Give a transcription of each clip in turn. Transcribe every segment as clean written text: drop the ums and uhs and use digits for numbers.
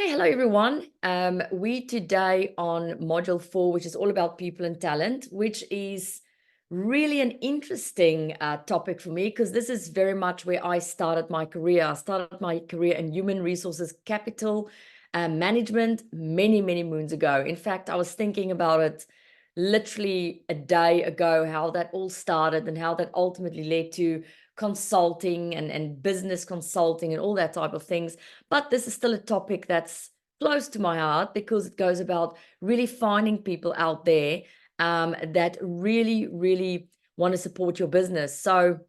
Hey, hello everyone. We today on module 4, which is all about people and talent, which is really an interesting topic for me because this is very much where I started my career. I started my career in human resources capital management many, many moons ago. In fact, I was thinking about it literally a day ago, how that all started and how that ultimately led to consulting and business consulting and all that type of things. But this is still a topic that's close to my heart because it goes about really finding people out there that really, really want to support your business. So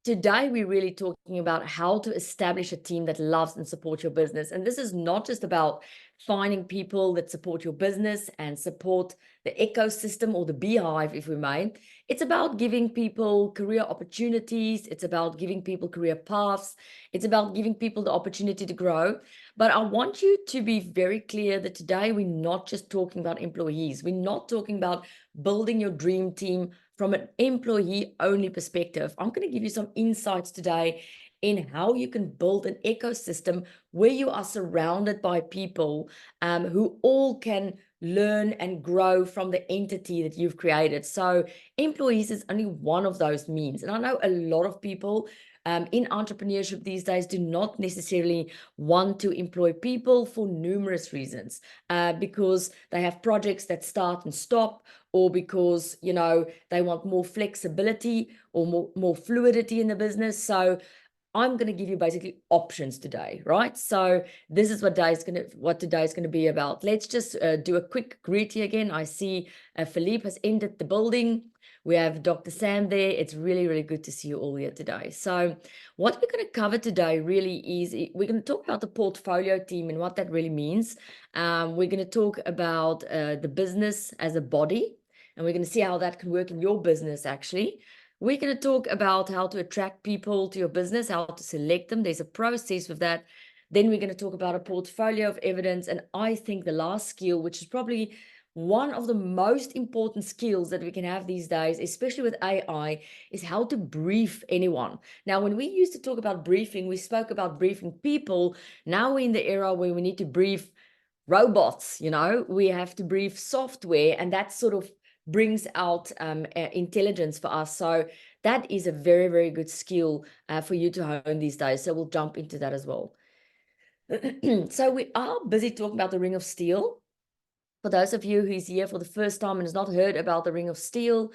today we're really talking about how to establish a team that loves and supports your business. And this is not just about finding people that support your business and support the ecosystem or the beehive, if we may. It's about giving people career opportunities. It's about giving people career paths. It's about giving people the opportunity to grow. But I want you to be very clear that today we're not just talking about employees. We're not talking about building your dream team from an employee-only perspective. I'm going to give you some insights today in how you can build an ecosystem where you are surrounded by people who all can learn and grow from the entity that you've created. So employees is only one of those means. And I know a lot of people in entrepreneurship these days do not necessarily want to employ people for numerous reasons, because they have projects that start and stop, or because, they want more flexibility or more fluidity in the business. So I'm going to give you basically options today, right? So this is what today's going to be about. Let's just do a quick greet here again. I see Philippe has entered the building. We have Dr. Sam there. It's really, really good to see you all here today. So what we're going to cover today really is we're going to talk about the portfolio team and what that really means. We're going to talk about the business as a body, and we're going to see how that can work in your business actually. We're going to talk about how to attract people to your business, how to select them. There's a process with that. Then we're going to talk about a portfolio of evidence. And I think the last skill, which is probably one of the most important skills that we can have these days, especially with AI, is how to brief anyone. Now, when we used to talk about briefing, we spoke about briefing people. Now we're in the era where we need to brief robots, we have to brief software, and that sort of brings out intelligence for us. So that is a very, very good skill for you to hone these days. So we'll jump into that as well. So we are busy talking about the Ring of Steel. For those of you who's here for the first time and has not heard about the Ring of Steel,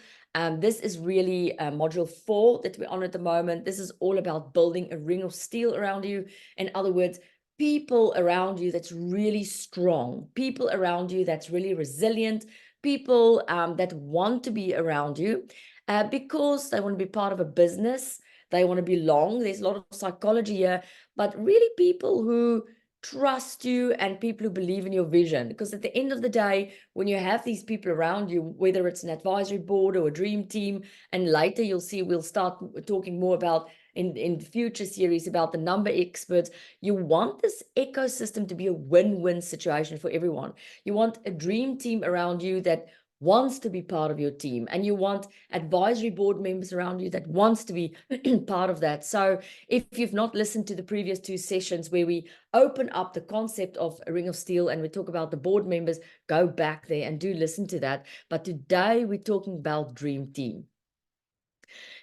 this is really module 4 that we're on at the moment. This is all about building a ring of steel around you. In other words, people around you that's really strong, people around you that's really resilient, people that want to be around you because they want to be part of a business, they want to belong. There's a lot of psychology here, but really people who trust you and people who believe in your vision. Because at the end of the day, when you have these people around you, whether it's an advisory board or a dream team, and later you'll see we'll start talking more about in future series about the number experts, you want this ecosystem to be a win-win situation for everyone. You want a dream team around you that wants to be part of your team, and you want advisory board members around you that wants to be part of that. So if you've not listened to the previous 2 sessions where we open up the concept of a ring of steel and we talk about the board members, go back there and do listen to that. But today we're talking about dream team.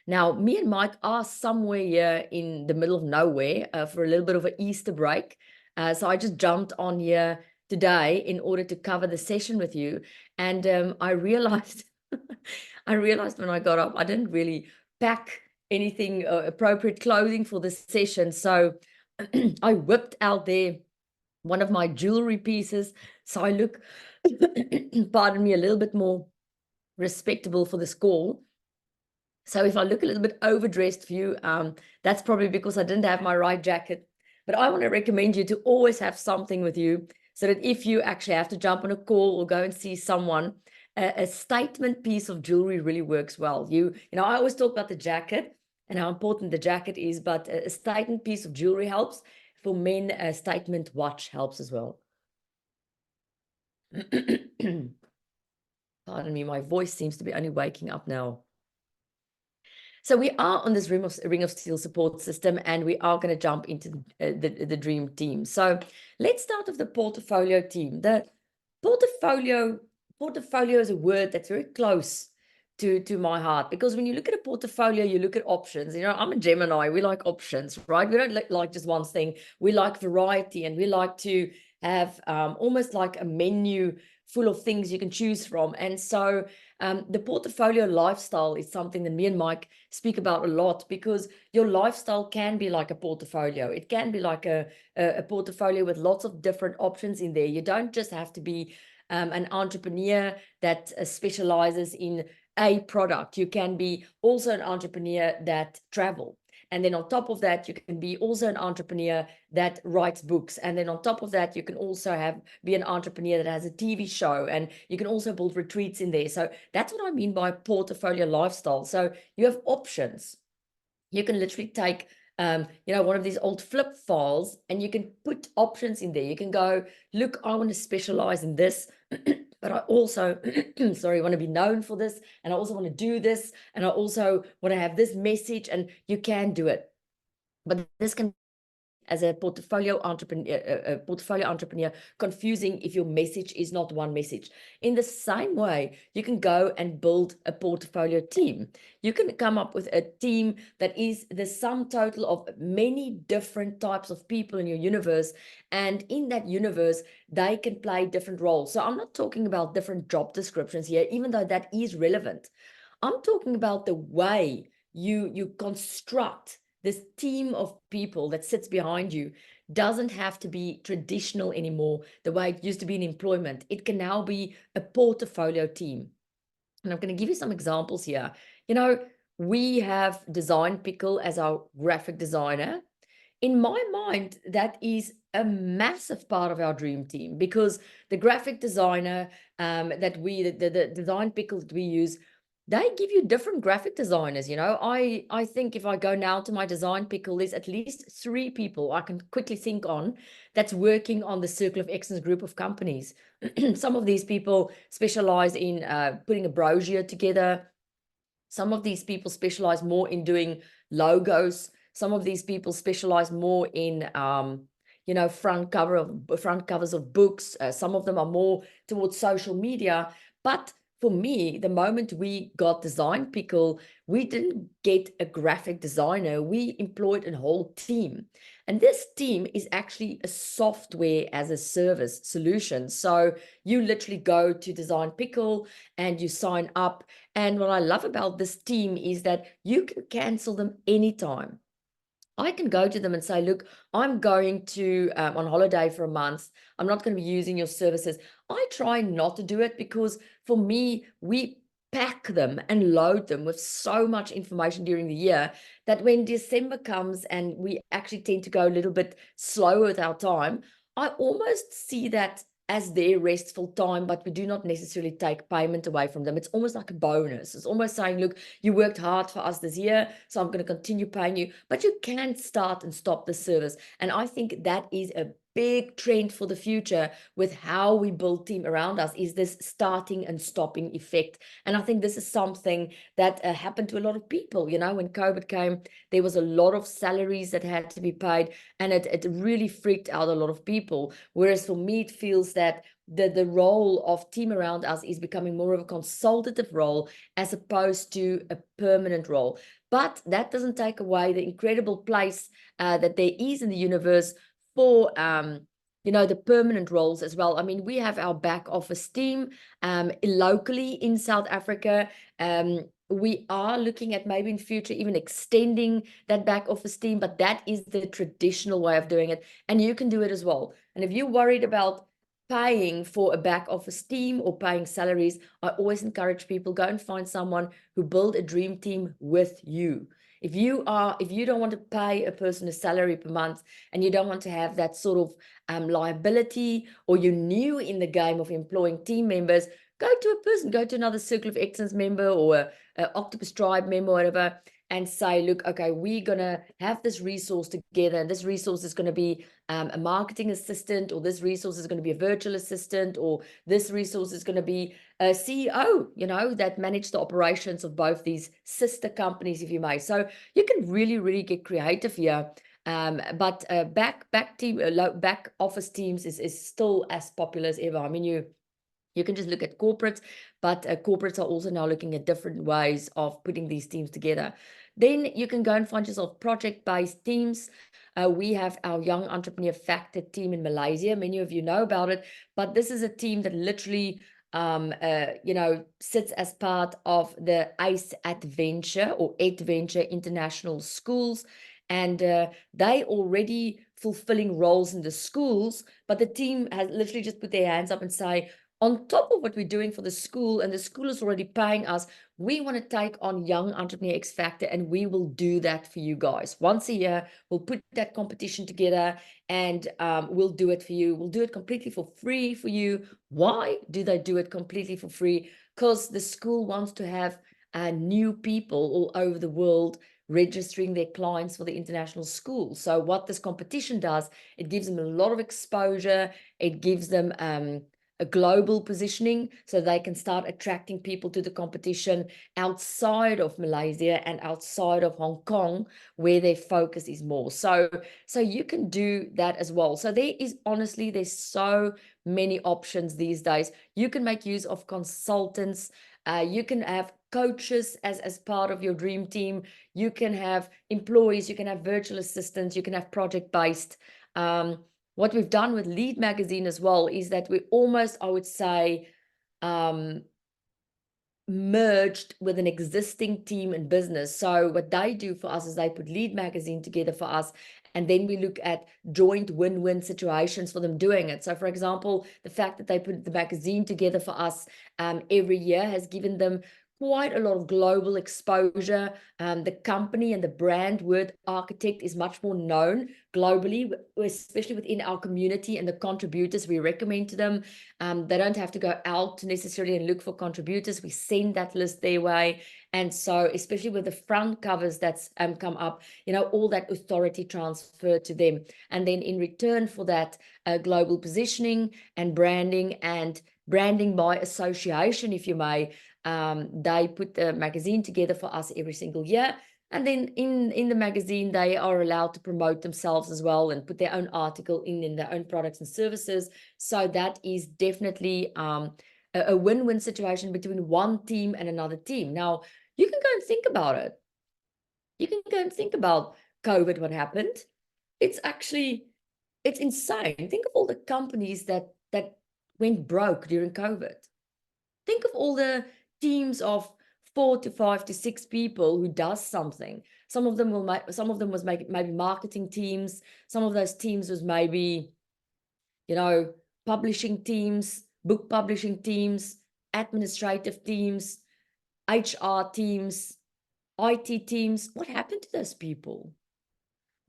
Now, me and Mike are somewhere here in the middle of nowhere for a little bit of an Easter break. So I just jumped on here today in order to cover the session with you. And I realized, I realized when I got up, I didn't really pack anything appropriate clothing for this session. So I whipped out there one of my jewelry pieces. So I look, pardon me, a little bit more respectable for the score. So if I look a little bit overdressed for you, that's probably because I didn't have my right jacket. But I want to recommend you to always have something with you so that if you actually have to jump on a call or go and see someone, a statement piece of jewelry really works well. I always talk about the jacket and how important the jacket is, but a statement piece of jewelry helps. For men, a statement watch helps as well. Pardon me, my voice seems to be only waking up now. So we are on this ring of steel support system, and we are going to jump into the dream team. So let's start with the portfolio team. The portfolio is a word that's very close to my heart, because when you look at a portfolio, you look at options. You know, I'm a Gemini. We like options, right? We don't like just one thing. We like variety, and we like to have almost like a menu full of things you can choose from. And so the portfolio lifestyle is something that me and Mike speak about a lot, because your lifestyle can be like a portfolio. It can be like a portfolio with lots of different options in there. You don't just have to be an entrepreneur that specializes in a product. You can be also an entrepreneur that travel. And then on top of that, you can be also an entrepreneur that writes books. And then on top of that, you can also be an entrepreneur that has a TV show, and you can also build retreats in there. So that's what I mean by portfolio lifestyle. So you have options. You can literally take one of these old flip files, and you can put options in there. You can go, look, I want to specialize in this, but I also, sorry, want to be known for this, and I also want to do this, and I also want to have this message, and you can do it. But this can, as a portfolio entrepreneur, confusing if your message is not one message. In the same way, you can go and build a portfolio team. You can come up with a team that is the sum total of many different types of people in your universe, and in that universe, they can play different roles. So I'm not talking about different job descriptions here, even though that is relevant. I'm talking about the way you construct this team of people that sits behind you. Doesn't have to be traditional anymore, the way it used to be in employment. It can now be a portfolio team. And I'm going to give you some examples here. You know, we have Design Pickle as our graphic designer. In my mind, that is a massive part of our dream team, because the graphic designer the Design Pickle that we use, they give you different graphic designers. You know, I think if I go now to my Design Pickle, there's at least 3 people I can quickly think on that's working on the Circle of Excellence group of companies. Some of these people specialize in putting a brochure together. Some of these people specialize more in doing logos. Some of these people specialize more in front covers of books. Some of them are more towards social media. But for me, the moment we got Design Pickle, we didn't get a graphic designer. We employed a whole team. And this team is actually a software as a service solution. So you literally go to Design Pickle and you sign up. And what I love about this team is that you can cancel them anytime. I can go to them and say, look, I'm going to on holiday for a month. I'm not going to be using your services. I try not to do it, because for me, we pack them and load them with so much information during the year that when December comes and we actually tend to go a little bit slower with our time, I almost see that as their restful time, but we do not necessarily take payment away from them. It's almost like a bonus. It's almost saying, look, you worked hard for us this year, so I'm going to continue paying you, but you can start and stop the service. And I think that is a big trend for the future with how we build team around us, is this starting and stopping effect. And I think this is something that happened to a lot of people. You know, when COVID came, there was a lot of salaries that had to be paid, and it really freaked out a lot of people. Whereas for me, it feels that the role of team around us is becoming more of a consultative role as opposed to a permanent role. But that doesn't take away the incredible place that there is in the universe for the permanent roles as well. I mean, we have our back office team locally in South Africa. We are looking at maybe in future even extending that back office team, but that is the traditional way of doing it, and you can do it as well. And if you're worried about paying for a back office team or paying salaries, I always encourage people, go and find someone who build a dream team with you. If you don't want to pay a person a salary per month, and you don't want to have that sort of liability, or you're new in the game of employing team members, go to a person, go to another Circle of Excellence member or a Octopus Tribe member, whatever. and say, look, okay, we're going to have this resource together, and this resource is going to be a marketing assistant, or this resource is going to be a virtual assistant, or this resource is going to be a CEO, you know, that manage the operations of both these sister companies, if you may. So you can really, really get creative here. But back office teams is still as popular as ever. I mean, you can just look at corporates, but corporates are also now looking at different ways of putting these teams together. Then you can go and find yourself project-based teams. We have our Young Entrepreneur Factor team in Malaysia. Many of you know about it, but this is a team that literally sits as part of the ACE Adventure or Adventure International Schools. And they already fulfilling roles in the schools, but the team has literally just put their hands up and say, on top of what we're doing for the school, and the school is already paying us, we want to take on Young Entrepreneur X Factor, and we will do that for you guys. Once a year, we'll put that competition together, and we'll do it for you. We'll do it completely for free for you. Why do they do it completely for free? Because the school wants to have new people all over the world registering their clients for the international school. So what this competition does, it gives them a lot of exposure. It gives them a global positioning, so they can start attracting people to the competition outside of Malaysia and outside of Hong Kong, where their focus is more. So you can do that as well. So there's so many options these days. You can make use of consultants. You can have coaches as part of your dream team. You can have employees. You can have virtual assistants. You can have project-based. What we've done with Lead Magazine as well is that we almost, I would say, merged with an existing team in business. So what they do for us is they put Lead Magazine together for us, and then we look at joint win-win situations for them doing it. So for example, the fact that they put the magazine together for us every year has given them quite a lot of global exposure. The company and the brand Word Architect is much more known globally, especially within our community and the contributors we recommend to them. They don't have to go out necessarily and look for contributors. We send that list their way. And so especially with the front covers that's come up, you know, all that authority transferred to them. And then in return for that global positioning and branding by association, if you may, they put the magazine together for us every single year. And then in the magazine, they are allowed to promote themselves as well and put their own article in their own products and services. So that is definitely a win-win situation between one team and another team. Now, you can go and think about it. You can go and think about COVID, what happened. It's insane. Think of all the companies that went broke during COVID. Think of all the teams of 4 to 5 to 6 people who does something. Some of them was maybe marketing teams. Some of those teams was maybe, you know, publishing teams, book publishing teams, administrative teams, HR teams, IT teams. What happened to those people?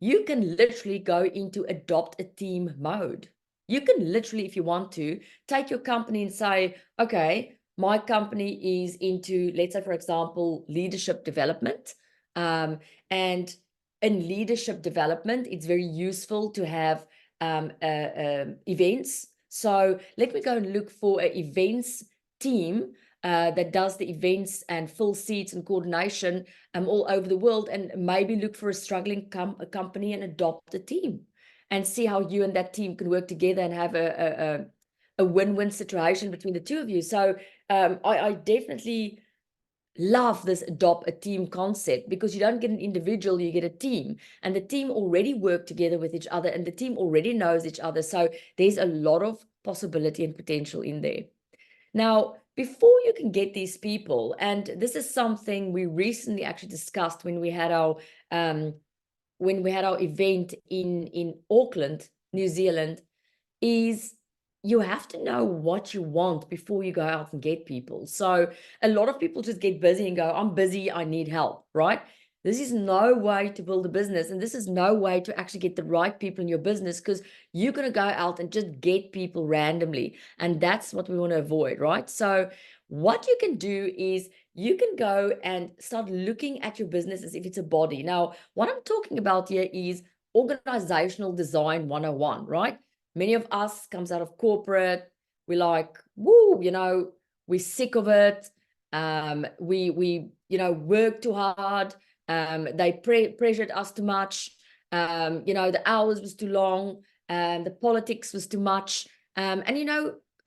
You can literally go into adopt a team mode. You can literally, if you want to, take your company and say, okay, my company is into, let's say, for example, leadership development. And in leadership development, it's very useful to have events. So let me go and look for an events team that does the events and full seats and coordination all over the world, and maybe look for a struggling company and adopt a team and see how you and that team can work together and have a win-win situation between the two of you. So I definitely love this adopt a team concept, because you don't get an individual, you get a team, and the team already work together with each other, and the team already knows each other. So there's a lot of possibility and potential in there. Now, before you can get these people, and this is something we recently actually discussed when we had our event in Auckland, New Zealand, is you have to know what you want before you go out and get people. So a lot of people just get busy and go, I'm busy, I need help, right? This is no way to build a business, and this is no way to actually get the right people in your business, because you're going to go out and just get people randomly, and that's what we want to avoid, right? So what you can do is you can go and start looking at your business as if it's a body. Now, what I'm talking about here is organizational design 101, right? Many of us comes out of corporate. We're like, woo, we're sick of it. We work too hard. They pressured us too much. The hours was too long. The politics was too much. And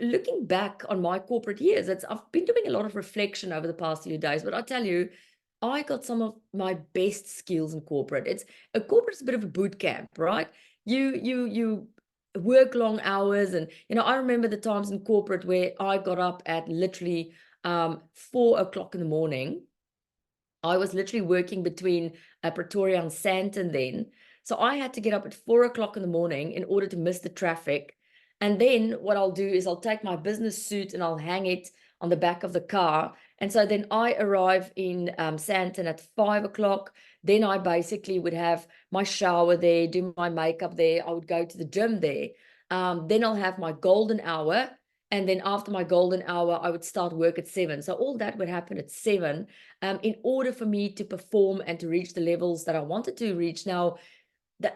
looking back on my corporate years, I've been doing a lot of reflection over the past few days, but I tell you, I got some of my best skills in corporate. Corporate's a bit of a boot camp, right? You work long hours, and I remember the times in corporate where I got up at literally 4 o'clock in the morning. I was literally working between Pretoria and Sandton then. So I had to get up at 4 o'clock in the morning in order to miss the traffic. And then what I'll do is I'll take my business suit and I'll hang it on the back of the car. And so then I arrive in Sandton at 5 o'clock. Then I basically would have my shower there, do my makeup there. I would go to the gym there. Then I'll have my golden hour. And then after my golden hour, I would start work at 7. So all that would happen at 7 in order for me to perform and to reach the levels that I wanted to reach. Now,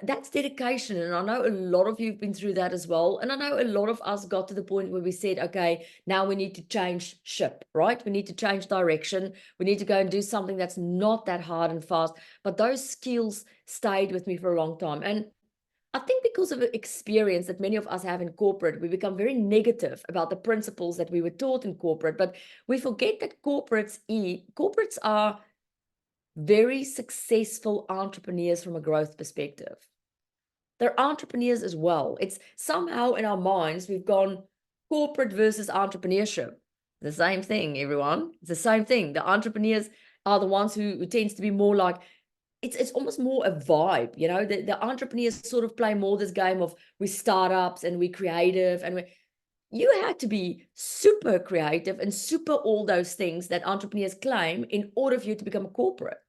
that's dedication. And I know a lot of you have been through that as well. And I know a lot of us got to the point where we said, okay, now we need to change ship, right? We need to change direction. We need to go and do something that's not that hard and fast. But those skills stayed with me for a long time. And I think because of the experience that many of us have in corporate, we become very negative about the principles that we were taught in corporate, but we forget that corporates are very successful entrepreneurs from a growth perspective. They're entrepreneurs as well. It's somehow in our minds, we've gone corporate versus entrepreneurship. The same thing, everyone. It's the same thing. The entrepreneurs are the ones who tends to be more like, it's almost more a vibe, the entrepreneurs sort of play more this game of we startups and we creative, and you had to be super creative and super all those things that entrepreneurs claim in order for you to become a corporate.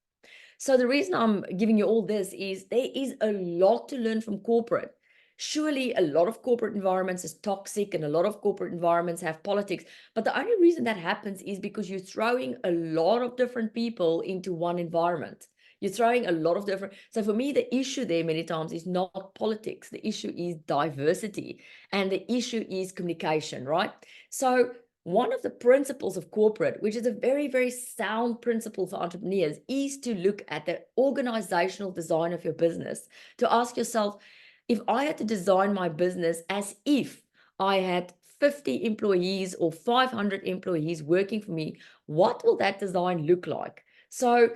So the reason I'm giving you all this is there is a lot to learn from corporate. Surely a lot of corporate environments is toxic and a lot of corporate environments have politics, but the only reason that happens is because you're throwing a lot of different people into one environment. You're throwing a lot of different. So for me, the issue there many times is not politics. The issue is diversity, and the issue is communication, right? So one of the principles of corporate, which is a very, very sound principle for entrepreneurs, is to look at the organizational design of your business, to ask yourself, if I had to design my business as if I had 50 employees or 500 employees working for me, what will that design look like? So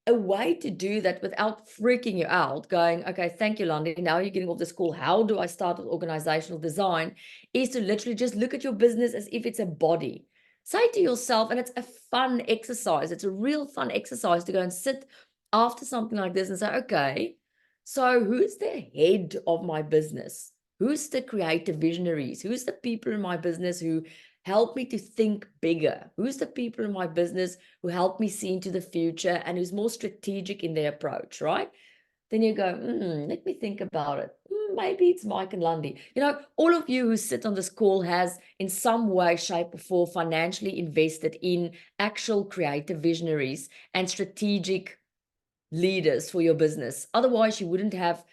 a way to do that without freaking you out, going, okay, thank you, Landi, now you're getting off this call, how do I start with organizational design, is to literally just look at your business as if it's a body. Say to yourself, and it's a fun exercise, it's a real fun exercise to go and sit after something like this and say, okay, so who's the head of my business? Who's the creative visionaries? Who's the people in my business who help me to think bigger? Who's the people in my business who help me see into the future and who's more strategic in their approach, right? Then you go, let me think about it. Maybe it's Mike and Landi. All of you who sit on this call has in some way, shape, or form financially invested in actual creative visionaries and strategic leaders for your business. Otherwise, you wouldn't have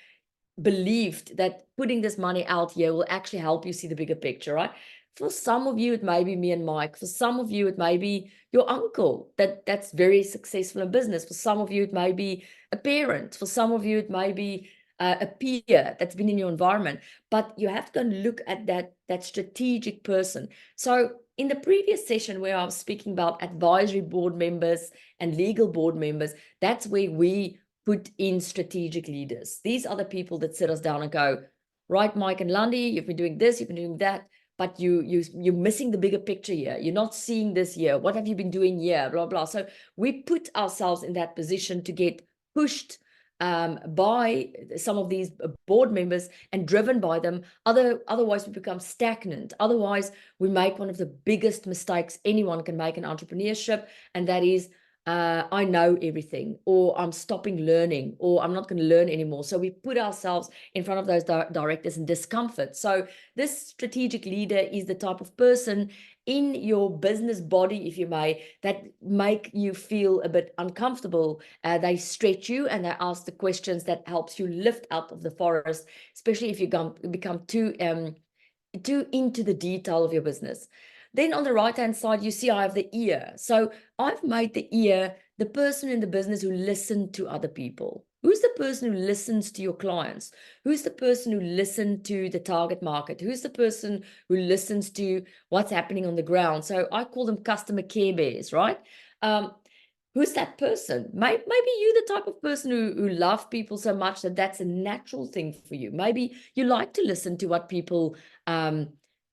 believed that putting this money out here will actually help you see the bigger picture, right? For some of you, it may be me and Mike. For some of you, it may be your uncle that's very successful in business. For some of you, it may be a parent. For some of you, it may be a peer that's been in your environment. But you have to go and look at that strategic person. So in the previous session where I was speaking about advisory board members and legal board members, that's where we put in strategic leaders. These are the people that sit us down and go, right, Mike and Landi, you've been doing this, you've been doing that, but you're missing the bigger picture here. You're not seeing this here. What have you been doing here? Blah, blah. So we put ourselves in that position to get pushed by some of these board members and driven by them. Otherwise, we become stagnant. Otherwise, we make one of the biggest mistakes anyone can make in entrepreneurship, and that is I know everything, or I'm stopping learning, or I'm not going to learn anymore. So we put ourselves in front of those directors in discomfort. So this strategic leader is the type of person in your business body, if you may, that make you feel a bit uncomfortable. They stretch you and they ask the questions that helps you lift out of the forest, especially if you become too into the detail of your business. Then on the right-hand side, you see I have the ear. So I've made the ear the person in the business who listens to other people. Who's the person who listens to your clients? Who's the person who listens to the target market? Who's the person who listens to what's happening on the ground? So I call them customer care bears, right? Who's that person? Maybe you're the type of person who love people so much that that's a natural thing for you. Maybe you like to listen to what people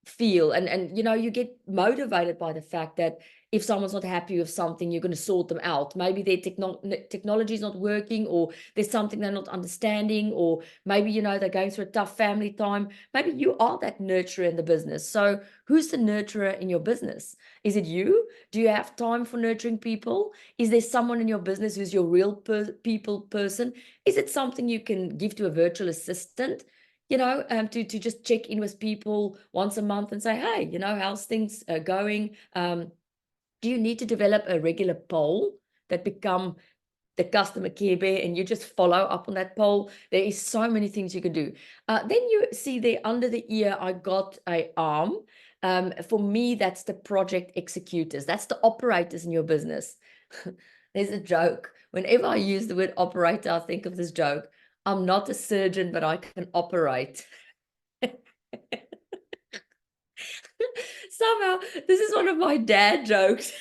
feel, and you get motivated by the fact that if someone's not happy with something, you're going to sort them out. Maybe their technology is not working, or there's something they're not understanding, or maybe they're going through a tough family time. Maybe you are that nurturer in the business. So who's the nurturer in your business? Is it you? Do you have time for nurturing people? Is there someone in your business who's your real people person? Is it something you can give to a virtual assistant? To just check in with people once a month and say, hey, how's things going? Do you need to develop a regular poll that become the customer care bear, and you just follow up on that poll? There is so many things you can do. Then you see there under the ear, I got a arm. For me, that's the project executors. That's the operators in your business. There's a joke. Whenever I use the word operator, I think of this joke. I'm not a surgeon, but I can operate. Somehow, this is one of my dad jokes.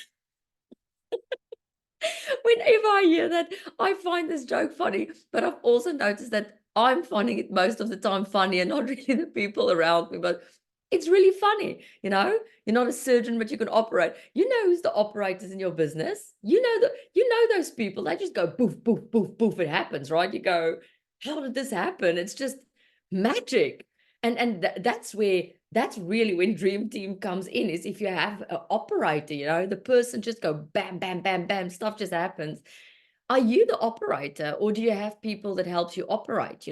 Whenever I hear that, I find this joke funny, but I've also noticed that I'm finding it most of the time funny and not really the people around me, but it's really funny. You're not a surgeon, but you can operate. You know who's the operators in your business? You know those people. They just go poof, poof, poof, poof. It happens, right? You go, how did this happen? It's just magic. And that's really when dream team comes in, is if you have an operator, the person just go bam, bam, bam, bam, stuff just happens. Are you the operator, or do you have people that helps you operate?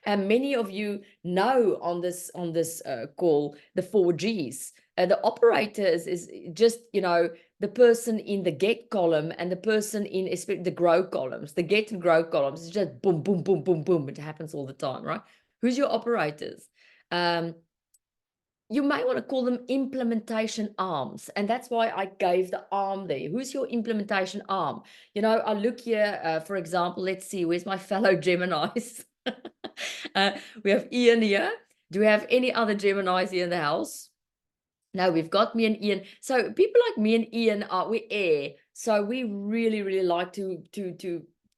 And many of you know on this call the 4Gs. The operator is just the person in the get column, and the person in the grow columns. The get and grow columns is just boom, boom, boom, boom, boom. It happens all the time, right? Who's your operators? You may want to call them implementation arms. And that's why I gave the arm there. Who's your implementation arm? I look here, for example, let's see, where's my fellow Geminis? We have Ian here. Do we have any other Geminis here in the house? No, we've got me and Ian. So people like me and Ian we're air. So we really, really like to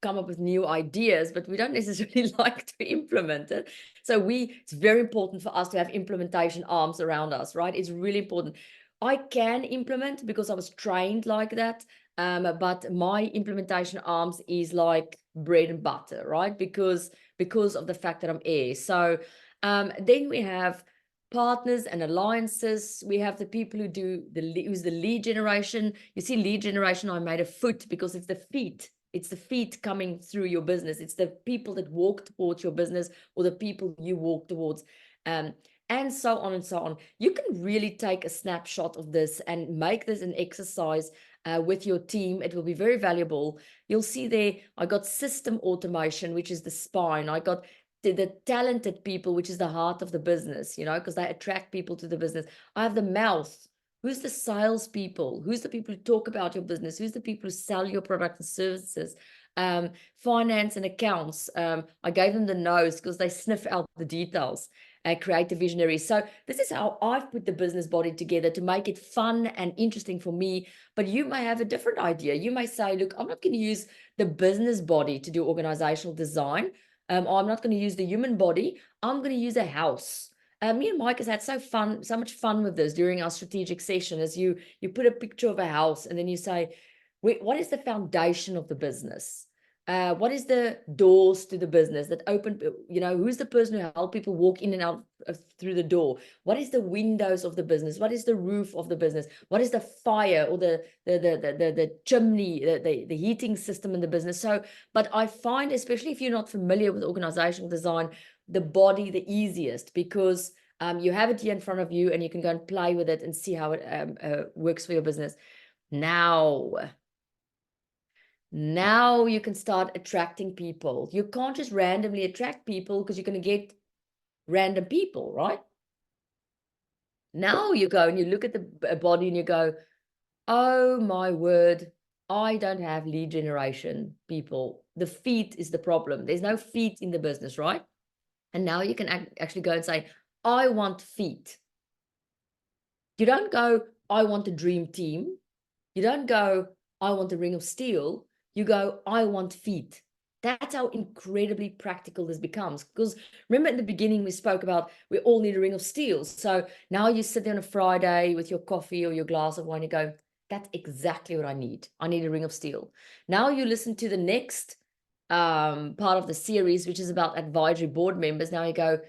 come up with new ideas, but we don't necessarily like to implement it. So it's very important for us to have implementation arms around us, right? It's really important. I can implement because I was trained like that. But my implementation arms is like bread and butter, right? Because of the fact that I'm air. So then we have partners and alliances. We have the people who do who's the lead generation. You see, lead generation, I made a foot because it's the feet. It's the feet coming through your business. It's the people that walk towards your business, or the people you walk towards, and so on and so on. You can really take a snapshot of this and make this an exercise with your team. It will be very valuable. You'll see there, I got system automation, which is the spine. I got the talented people, which is the heart of the business, because they attract people to the business. I have the mouth. Who's the salespeople? Who's the people who talk about your business? Who's the people who sell your product and services? Finance and accounts. I gave them the nose because they sniff out the details. Creative visionaries. So this is how I've put the business body together to make it fun and interesting for me. But you may have a different idea. You may say, look, I'm not going to use the business body to do organizational design. I'm not going to use the human body. I'm going to use a house. Me and Mike has had so much fun with this during our strategic session. As you put a picture of a house, and then you say, what is the foundation of the business? What is the doors to the business that open, who's the person who help people walk in and out through the door? What is the windows of the business? What is the roof of the business? What is the fire or the chimney, the heating system in the business? So, but I find, especially if you're not familiar with organizational design, the body the easiest, because you have it here in front of you and you can go and play with it and see how it works for your business. Now you can start attracting people. You can't just randomly attract people because you're going to get random people, right? Now you go and you look at the body and you go, oh my word, I don't have lead generation people. The feet is the problem. There's no feet in the business, right? And now you can actually go and say, I want feet. You don't go, I want a dream team. You don't go, I want a ring of steel. You go, I want feet. That's how incredibly practical this becomes. Because remember in the beginning, we spoke about we all need a ring of steel. So now you sit there on a Friday with your coffee or your glass of wine, you go, that's exactly what I need. I need a ring of steel. Now you listen to the next part of the series, which is about advisory board members. Now you go,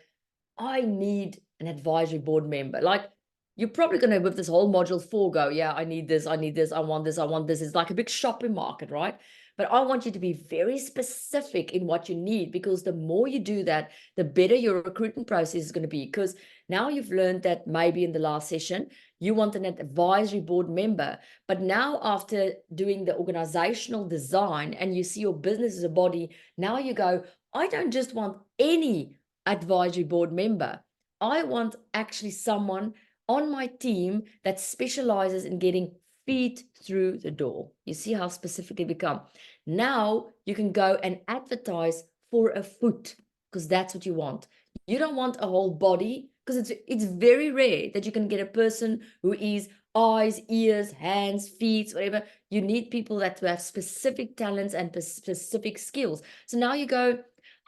I need an advisory board member. Like, you're probably going to, with this whole module 4, go, yeah, I need this, I need this, I want this, I want this. It's like a big shopping market, right? But I want you to be very specific in what you need, because the more you do that, the better your recruitment process is going to be. Because now you've learned that maybe in the last session, you want an advisory board member. But now after doing the organizational design and you see your business as a body, now you go, I don't just want any advisory board member. I want actually someone on my team that specializes in getting feet through the door. You see how specific it become. Now you can go and advertise for a foot, because that's what you want. You don't want a whole body, because it's very rare that you can get a person who is eyes, ears, hands, feet, whatever. You need people that have specific talents and specific skills. So now you go,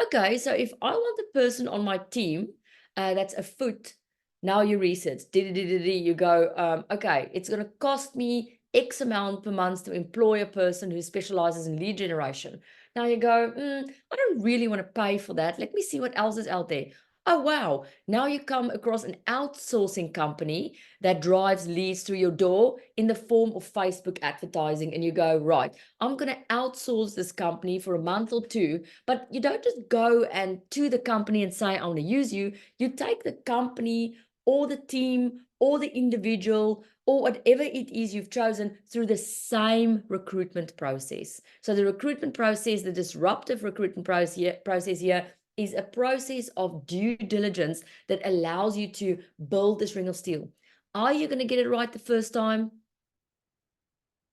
okay, so if I want a person on my team that's a foot, now you research, you go, okay, it's going to cost me X amount per month to employ a person who specializes in lead generation. Now you go, I don't really want to pay for that. Let me see what else is out there. Oh, wow. Now you come across an outsourcing company that drives leads through your door in the form of Facebook advertising. And you go, right, I'm going to outsource this company for a month or two. But you don't just go and to the company and say, I want to use you. You take the company or the team or the individual or whatever it is you've chosen through the same recruitment process. So the recruitment process, the disruptive recruitment process here is a process of due diligence that allows you to build this ring of steel. Are you going to get it right the first time?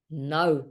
No.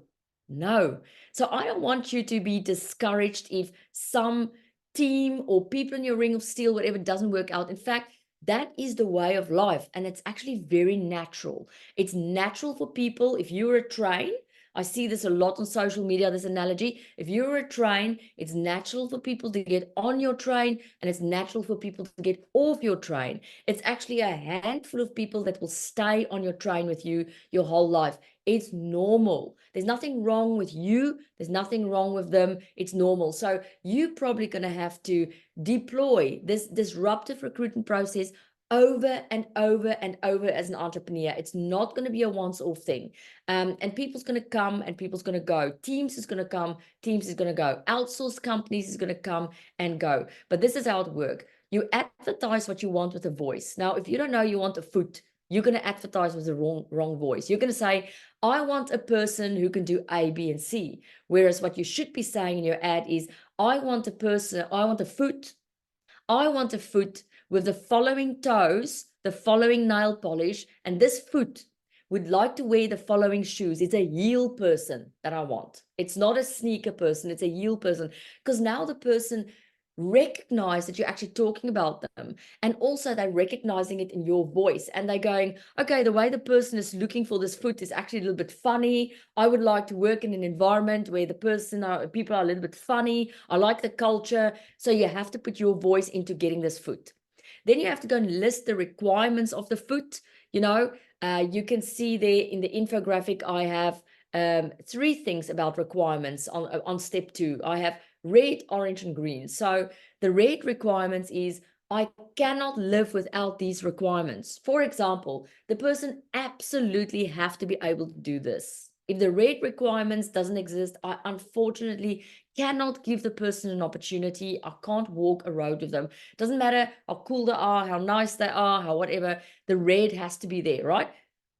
So I don't want you to be discouraged if some team or people in your ring of steel, whatever, doesn't work out. In fact, that is the way of life, and it's actually very natural. It's natural for people. If you're a train, I see this a lot on social media, this analogy. If you're a train, it's natural for people to get on your train, and it's natural for people to get off your train. It's actually a handful of people that will stay on your train with you your whole life. It's normal. There's nothing wrong with you. There's nothing wrong with them. It's normal. So you're probably going to have to deploy this disruptive recruitment process over and over and over as an entrepreneur. It's not going to be a once-off thing. And people's going to come and people's going to go. Teams is going to come, teams is going to go. Outsourced companies is going to come and go. But this is how it works. You advertise what you want with a voice. Now, if you don't know you want a foot, you're going to advertise with the wrong voice. You're going to say, I want a person who can do A, B, and C. Whereas what you should be saying in your ad is, I want a foot with the following toes, the following nail polish, and this foot would like to wear the following shoes. It's a heel person that I want. It's not a sneaker person, it's a heel person. Because now the person recognize that you're actually talking about them, and also they're recognizing it in your voice, and they're going, okay, the way the person is looking for this foot is actually a little bit funny. I would like to work in an environment where people are a little bit funny. I like the culture. So you have to put your voice into getting this foot. Then you have to go and list the requirements of the foot. You can see there in the infographic I have three things about requirements on step 2. I have red, orange, and green. So the red requirements is I cannot live without these requirements. For example, the person absolutely have to be able to do this. If the red requirements doesn't exist, I unfortunately cannot give the person an opportunity. I can't walk a road with them. Doesn't matter how cool they are, how nice they are, how whatever, the red has to be there, right?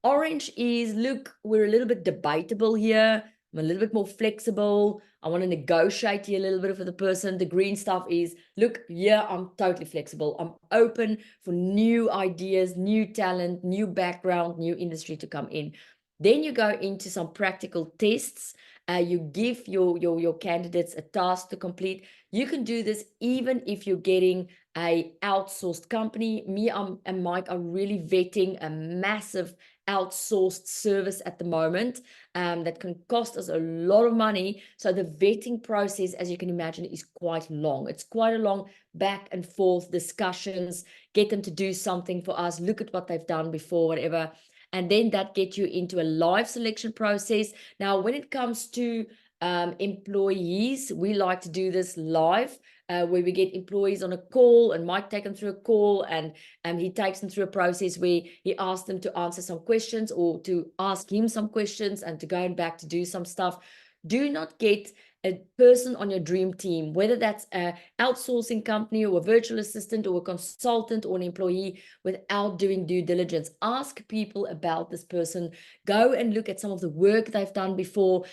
Orange is, look, we're a little bit debatable here. I'm a little bit more flexible. I want to negotiate here a little bit with the person. The green stuff is, look, yeah, I'm totally flexible. I'm open for new ideas, new talent, new background, new industry to come in. Then you go into some practical tests. You give your candidates a task to complete. You can do this even if you're getting a outsourced company. Me and Mike are really vetting a massive outsourced service at the moment that can cost us a lot of money. So the vetting process, as you can imagine, is quite long. It's quite a long back and forth discussions, get them to do something for us, look at what they've done before, whatever. And then that gets you into a live selection process. Now, when it comes to employees, we like to do this live, where we get employees on a call and Mike take them through a call, and he takes them through a process where he asks them to answer some questions or to ask him some questions and to go back to do some stuff. Do not get a person on your dream team, whether that's an outsourcing company or a virtual assistant or a consultant or an employee, without doing due diligence. Ask people about this person. Go and look at some of the work they've done before.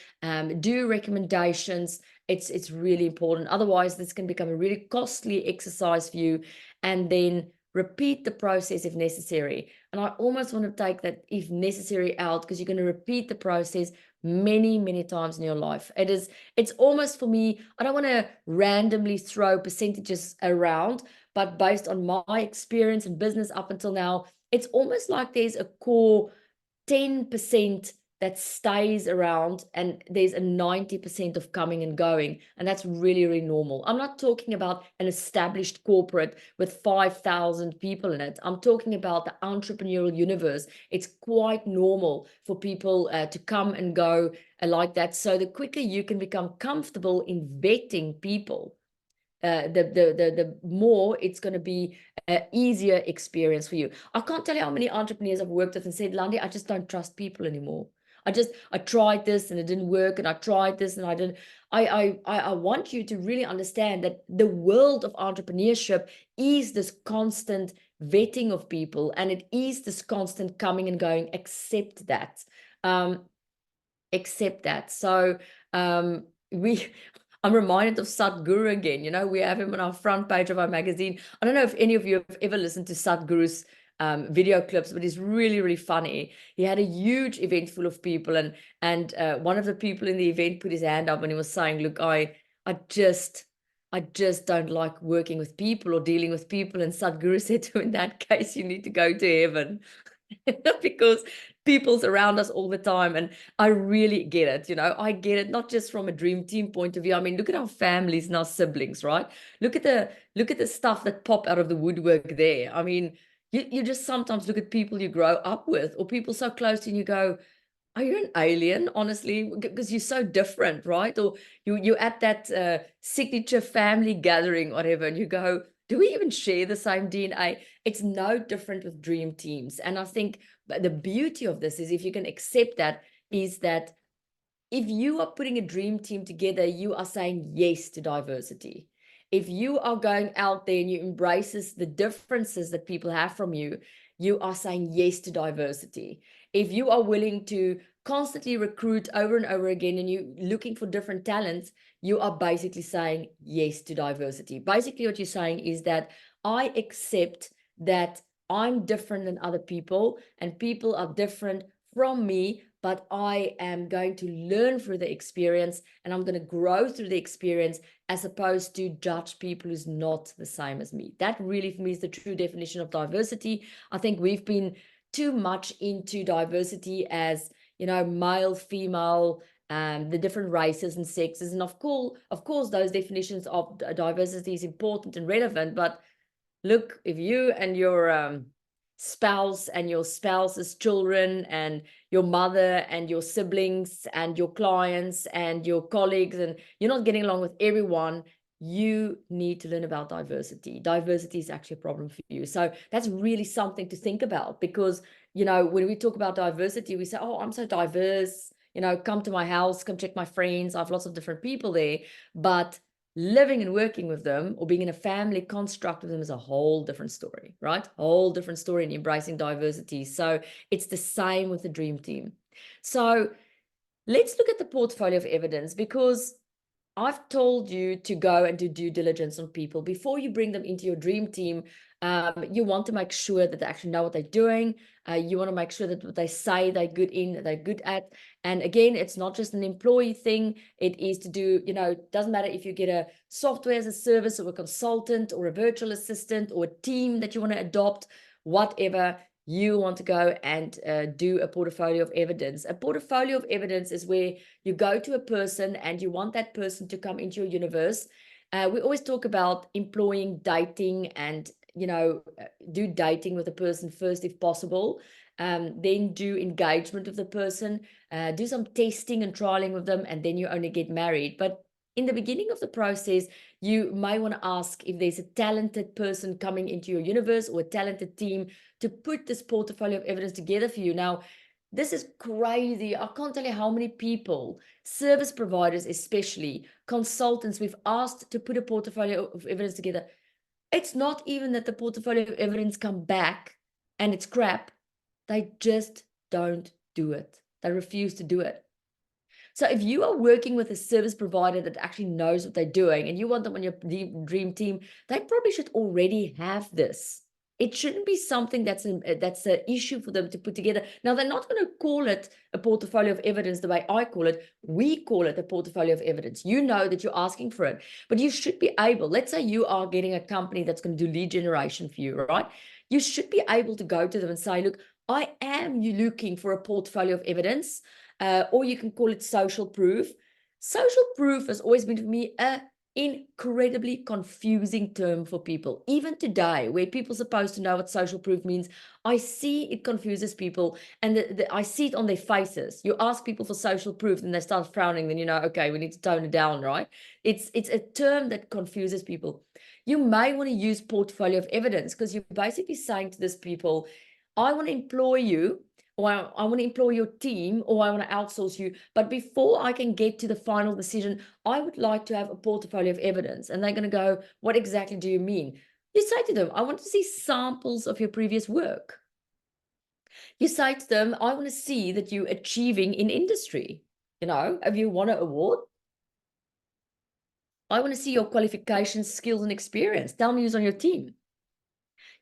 Do recommendations. It's really important. Otherwise, this can become a really costly exercise for you. And then repeat the process if necessary. And I almost want to take that if necessary out, because you're going to repeat the process many times in your life. It's almost, for me, I don't want to randomly throw percentages around, but based on my experience in business up until now, it's almost like there's a core 10% that stays around and there's a 90% of coming and going, and that's really normal. I'm not talking about an established corporate with 5,000 people in it. I'm talking about the entrepreneurial universe. It's quite normal for people to come and go like that. So the quicker you can become comfortable in vetting people, the more it's going to be an easier experience for you. I can't tell you how many entrepreneurs I've worked with and said, Landi, I just don't trust people anymore. I tried this and it didn't work, and I tried this and I didn't. I want you to really understand that the world of entrepreneurship is this constant vetting of people, and it is this constant coming and going. Accept that. Accept that. So I'm reminded of Sadhguru again. You know, we have him on our front page of our magazine. I don't know if any of you have ever listened to Sadhguru's video clips, but it's really funny. He had a huge event full of people, and one of the people in the event put his hand up and he was saying, look, I just don't like working with people or dealing with people. And Sadhguru said to him, in that case, you need to go to heaven. Because people's around us all the time, and I really get it. You know, I get it, not just from a dream team point of view. I mean, look at our families and our siblings, right? Look at the stuff that pop out of the woodwork there. I mean, you just sometimes look at people you grow up with or people so close to you and you go, are you an alien, honestly? Because you're so different, right? Or you're at that signature family gathering, whatever, and you go, do we even share the same DNA? It's no different with dream teams. And I think the beauty of this is, if you can accept that, is that if you are putting a dream team together, you are saying yes to diversity. If you are going out there and you embrace the differences that people have from you, you are saying yes to diversity. If you are willing to constantly recruit over and over again and you're looking for different talents, you are basically saying yes to diversity. Basically, what you're saying is that I accept that I'm different than other people and people are different from me, but I am going to learn through the experience and I'm going to grow through the experience, as opposed to judge people who's not the same as me. That really, for me, is the true definition of diversity. I think we've been too much into diversity as, you know, male, female, the different races and sexes. And of course, those definitions of diversity is important and relevant. But look, if you and your spouse and your spouse's children and your mother and your siblings and your clients and your colleagues, and you're not getting along with everyone, you need to learn about diversity. Diversity is actually a problem for you. So that's really something to think about, because, you know, when we talk about diversity, we say, oh, I'm so diverse, you know, come to my house, come check my friends. I have lots of different people there. But living and working with them, or being in a family construct with them, is a whole different story, right? Whole different story in embracing diversity. So it's the same with the dream team. So let's look at the portfolio of evidence, because I've told you to go and do due diligence on people before you bring them into your dream team. You want to make sure that they actually know what they're doing. You want to make sure that what they say they're good in, they're good at. And again, it's not just an employee thing. It is to do, you know, it doesn't matter if you get a software as a service or a consultant or a virtual assistant or a team that you want to adopt, whatever. You want to go and do a portfolio of evidence. A portfolio of evidence is where you go to a person and you want that person to come into your universe. We always talk about employing dating and, you know, do dating with a person first if possible. Then do engagement with the person, do some testing and trialing with them, and then you only get married. But in the beginning of the process, you may want to ask if there's a talented person coming into your universe or a talented team to put this portfolio of evidence together for you. Now, this is crazy. I can't tell you how many people, service providers especially, consultants, we've asked to put a portfolio of evidence together. It's not even that the portfolio of evidence come back and it's crap. They just don't do it. They refuse to do it. So if you are working with a service provider that actually knows what they're doing and you want them on your dream team, they probably should already have this. It shouldn't be something that's an issue for them to put together. Now, they're not going to call it a portfolio of evidence the way I call it. We call it a portfolio of evidence. You know that you're asking for it, but you should be able, let's say you are getting a company that's going to do lead generation for you, right? You should be able to go to them and say, look, I am looking for a portfolio of evidence. Or you can call it social proof. Social proof has always been for me an incredibly confusing term for people. Even today, where people are supposed to know what social proof means, I see it confuses people, and I see it on their faces. You ask people for social proof and they start frowning, then you know, okay, we need to tone it down, right? It's a term that confuses people. You may want to use portfolio of evidence, because you're basically saying to these people, I want to employ you, or I want to employ your team, or I want to outsource you. But before I can get to the final decision, I would like to have a portfolio of evidence. And they're going to go, what exactly do you mean? You say to them, I want to see samples of your previous work. You say to them, I want to see that you're achieving in industry. You know, have you won an award? I want to see your qualifications, skills, and experience. Tell me who's on your team.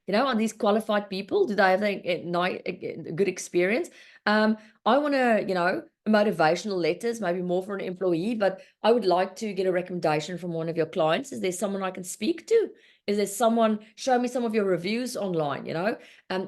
You know, are these qualified people? Do they have a good experience? I want to, you know, motivational letters, maybe more for an employee, but I would like to get a recommendation from one of your clients. Is there someone I can speak to? Is there someone, show me some of your reviews online, you know?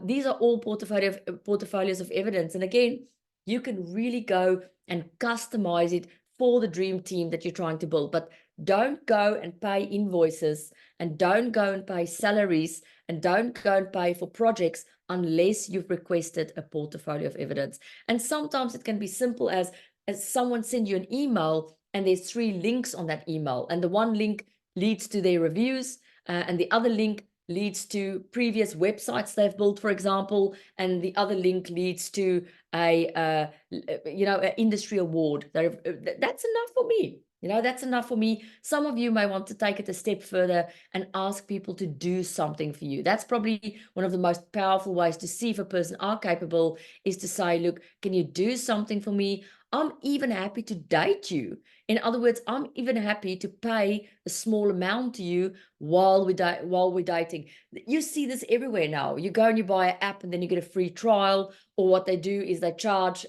These are all portfolios of evidence. And again, you can really go and customize it for the dream team that you're trying to build. But don't go and pay invoices, and don't go and pay salaries, and don't go and pay for projects unless you've requested a portfolio of evidence. And sometimes it can be simple as someone send you an email and there's 3 links on that email, and the one link leads to their reviews, and the other link leads to previous websites they've built, for example, and the other link leads to a you know, an industry award. That's enough for me. You know, that's enough for me. Some of you may want to take it a step further and ask people to do something for you. That's probably one of the most powerful ways to see if a person are capable, is to say, look, can you do something for me? I'm even happy to date you. In other words, I'm even happy to pay a small amount to you while we're dating. You see this everywhere now. You go and you buy an app and then you get a free trial, or what they do is they charge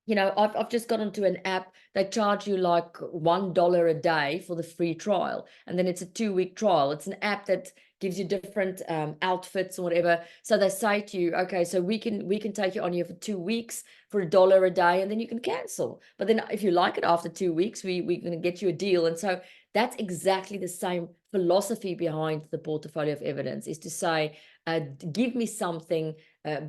you know, I've just got onto an app. They charge you like $1 a day for the free trial, and then it's a 2-week trial. It's an app that gives you different outfits or whatever. So they say to you, okay, so we can take you on here for 2 weeks for $1 a day, and then you can cancel. But then if you like it after 2 weeks, we're going to get you a deal. And so that's exactly the same philosophy behind the portfolio of evidence, is to say, give me something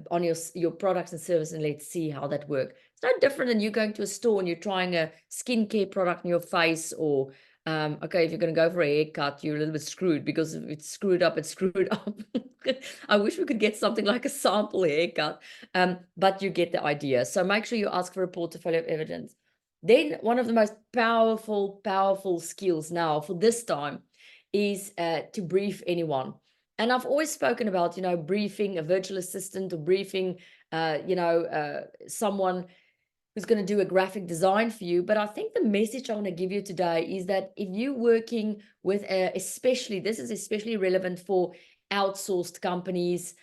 on your products and service, and let's see how that works. It's no different than you going to a store and you're trying a skincare product in your face, or okay, if you're going to go for a haircut, you're a little bit screwed, because if it's screwed up, it's screwed up. I wish we could get something like a sample haircut, but you get the idea. So make sure you ask for a portfolio of evidence. Then one of the most powerful skills now for this time is to brief anyone. And I've always spoken about, briefing a virtual assistant, or briefing, someone who's going to do a graphic design for you. But I think the message I want to give you today is that if you're working with, this is especially relevant for outsourced companies,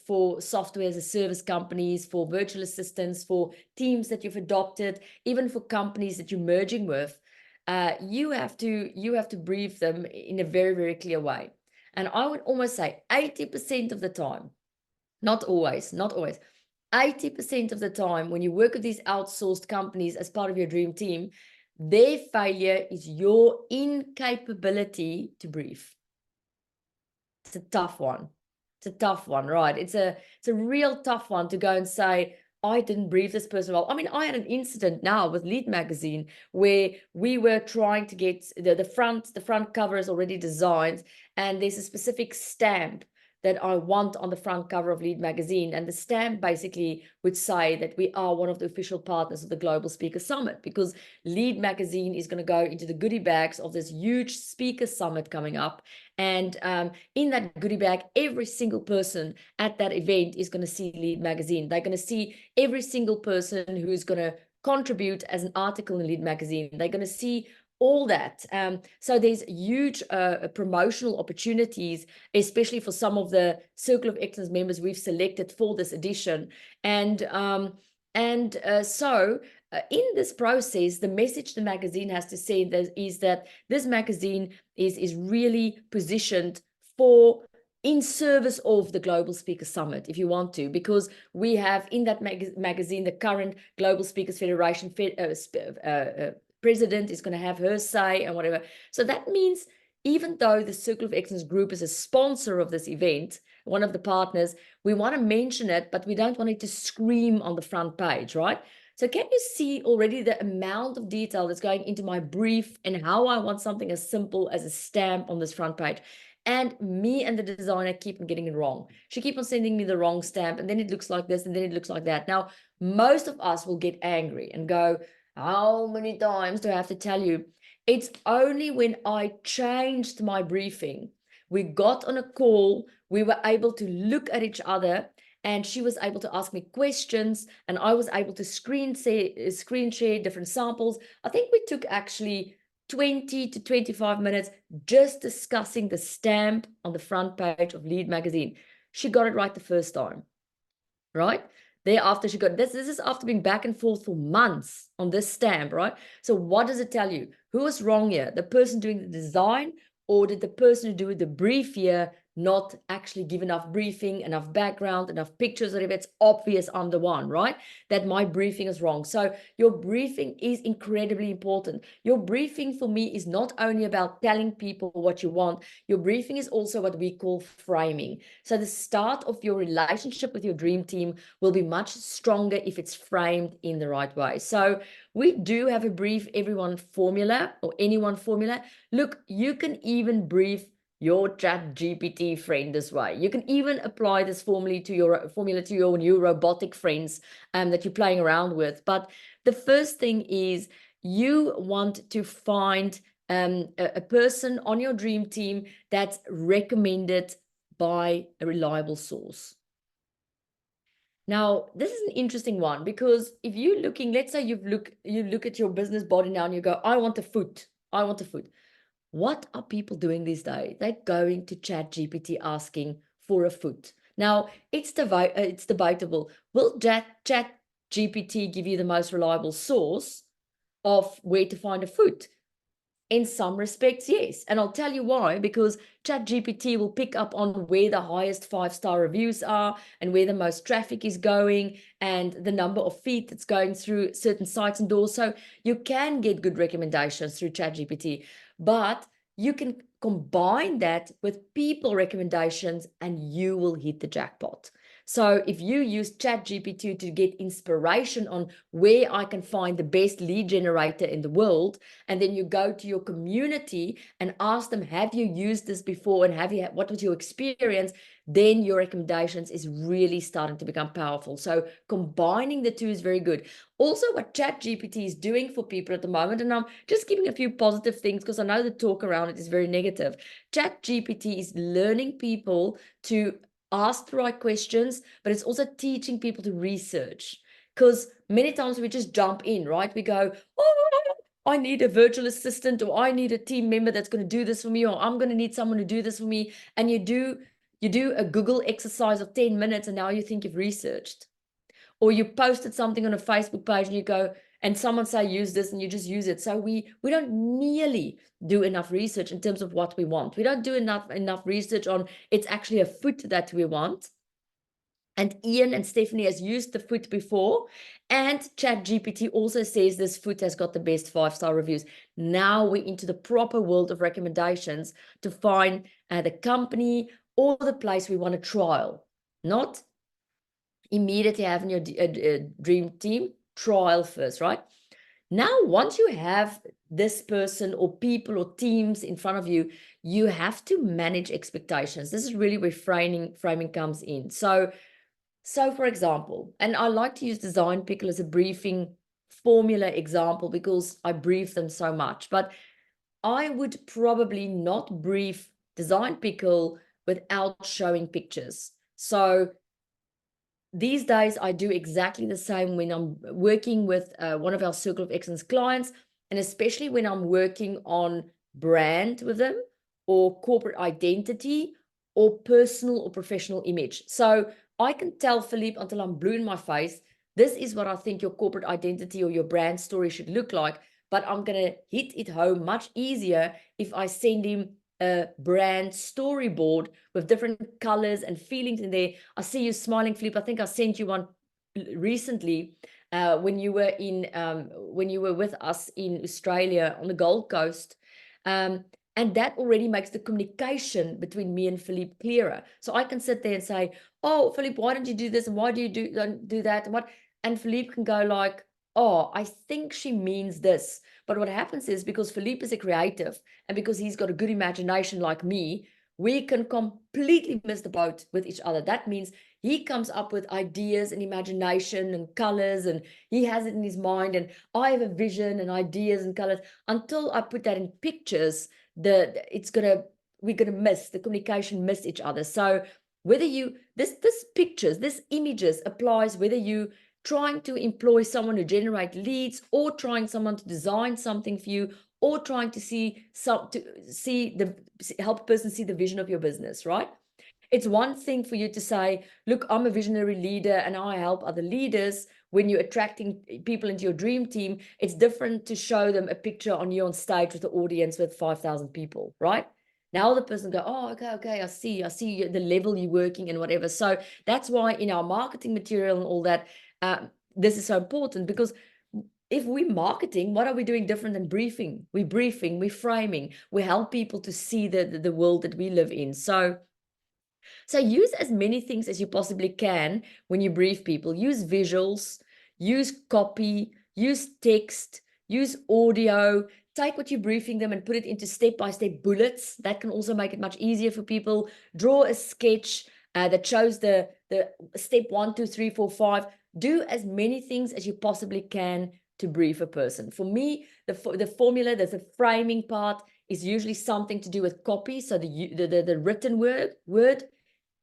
for software as a service companies, for virtual assistants, for teams that you've adopted, even for companies that you're merging with, you have to brief them in a very, very clear way. And I would almost say 80% of the time, not always, 80% of the time, when you work with these outsourced companies as part of your dream team, their failure is your incapability to brief. It's a tough one. Right? It's a real tough one to go and say, I didn't brief this person well. I mean, I had an incident now with Lead Magazine where we were trying to get the front cover is already designed, and there's a specific stamp that I want on the front cover of Lead Magazine. And the stamp basically would say that we are one of the official partners of the Global Speaker Summit, because Lead Magazine is going to go into the goodie bags of this huge speaker summit coming up. And in that goodie bag, every single person at that event is going to see Lead Magazine. They're going to see every single person who's going to contribute as an article in Lead Magazine. They're going to see all that. So there's huge promotional opportunities, especially for some of the Circle of Excellence members we've selected for this edition. And so in this process, the message the magazine has to say is that this magazine is really positioned in service of the Global Speaker Summit, if you want to, because we have in that magazine the current Global Speakers Federation president is going to have her say and whatever. So that means even though the Circle of Excellence group is a sponsor of this event, one of the partners, we want to mention it, but we don't want it to scream on the front page, right? So can you see already the amount of detail that's going into my brief and how I want something as simple as a stamp on this front page? And me and the designer keep on getting it wrong. She keeps on sending me the wrong stamp, and then it looks like this, and then it looks like that. Now, most of us will get angry and go, how many times do I have to tell you? It's only when I changed my briefing, we got on a call, we were able to look at each other, and she was able to ask me questions, and I was able to screen share different samples. I think we took actually 20 to 25 minutes just discussing the stamp on the front page of Lead Magazine. She got it right the first time, right? Thereafter, she got this is after being back and forth for months on this stamp, right? So what does it tell you? Who was wrong here? The person doing the design, or did the person who do the brief here not actually give enough briefing, enough background, enough pictures, or if it's obvious I'm the one, right? That my briefing is wrong. So your briefing is incredibly important. Your briefing for me is not only about telling people what you want, your briefing is also what we call framing. So the start of your relationship with your dream team will be much stronger if it's framed in the right way. So we do have a brief everyone formula, or anyone formula. Look, you can even brief your ChatGPT friend this way. You can even apply this formula to your new robotic friends that you're playing around with. But the first thing is you want to find a person on your dream team that's recommended by a reliable source. Now, this is an interesting one, because if you're looking, let's say you look at your business body now and you go, I want a foot. What are people doing these days? They're going to ChatGPT asking for a foot. Now, it's debatable. Will ChatGPT give you the most reliable source of where to find a foot? In some respects, yes. And I'll tell you why, because ChatGPT will pick up on where the highest 5-star reviews are and where the most traffic is going and the number of feet that's going through certain sites and doors. So you can get good recommendations through ChatGPT, but you can combine that with people recommendations, and you will hit the jackpot. So if you use ChatGPT to get inspiration on where I can find the best lead generator in the world, and then you go to your community and ask them, have you used this before, and what was your experience? Then your recommendations is really starting to become powerful. So combining the two is very good. Also, what ChatGPT is doing for people at the moment, and I'm just giving a few positive things because I know the talk around it is very negative. ChatGPT is learning people to ask the right questions, but it's also teaching people to research. Because many times we just jump in, right? We go, oh, I need a virtual assistant, or I need a team member that's going to do this for me, or I'm going to need someone to do this for me. And you do a Google exercise of 10 minutes, and now you think you've researched. Or you posted something on a Facebook page and you go, and someone say, use this, and you just use it. So we don't nearly do enough research in terms of what we want. We don't do enough research on it's actually a foot that we want. And Ian and Stephanie has used the foot before, and ChatGPT also says this foot has got the best 5-star reviews. Now we're into the proper world of recommendations to find the company or the place we want to trial, not immediately having your dream team. Trial first, right? Now, once you have this person or people or teams in front of you, you have to manage expectations. This is really where framing comes in. So for example, and I like to use Design Pickle as a briefing formula example because I brief them so much, but I would probably not brief Design Pickle without showing pictures. So these days, I do exactly the same when I'm working with one of our Circle of Excellence clients, and especially when I'm working on brand with them, or corporate identity, or personal or professional image. So I can tell Philippe until I'm blue in my face, this is what I think your corporate identity or your brand story should look like, but I'm going to hit it home much easier if I send him a brand storyboard with different colors and feelings in there. I see you smiling, Philippe. I think I sent you one recently when you were with us in Australia on the Gold Coast. And that already makes the communication between me and Philippe clearer. So I can sit there and say, oh, Philippe, why don't you do this? And why do you don't do that? And Philippe can go like, oh, I think she means this. But what happens is, because Philippe is a creative and because he's got a good imagination like me, we can completely miss the boat with each other. That means he comes up with ideas and imagination and colors, and he has it in his mind, and I have a vision and ideas and colors. Until I put that in pictures, we're gonna miss the communication, miss each other. So whether this pictures, this images applies whether you trying to employ someone to generate leads, or trying someone to design something for you, or trying to help a person see the vision of your business, right? It's one thing for you to say, look, I'm a visionary leader and I help other leaders. When you're attracting people into your dream team, it's different to show them a picture on you on stage with the audience with 5,000 people, right? Now the person go, oh, okay, I see the level you're working and whatever. So that's why in our marketing material and all that, this is so important, because if we're marketing, what are we doing different than briefing? We're framing, we help people to see the world that we live in. So use as many things as you possibly can when you brief people. Use visuals, use copy, use text, use audio. Take what you're briefing them and put it into step-by-step bullets. That can also make it much easier for people. Draw a sketch that shows the step 1, 2, 3, 4, 5. Do as many things as you possibly can to brief a person. For me, the formula, there's a framing part, is usually something to do with copy. So the written word.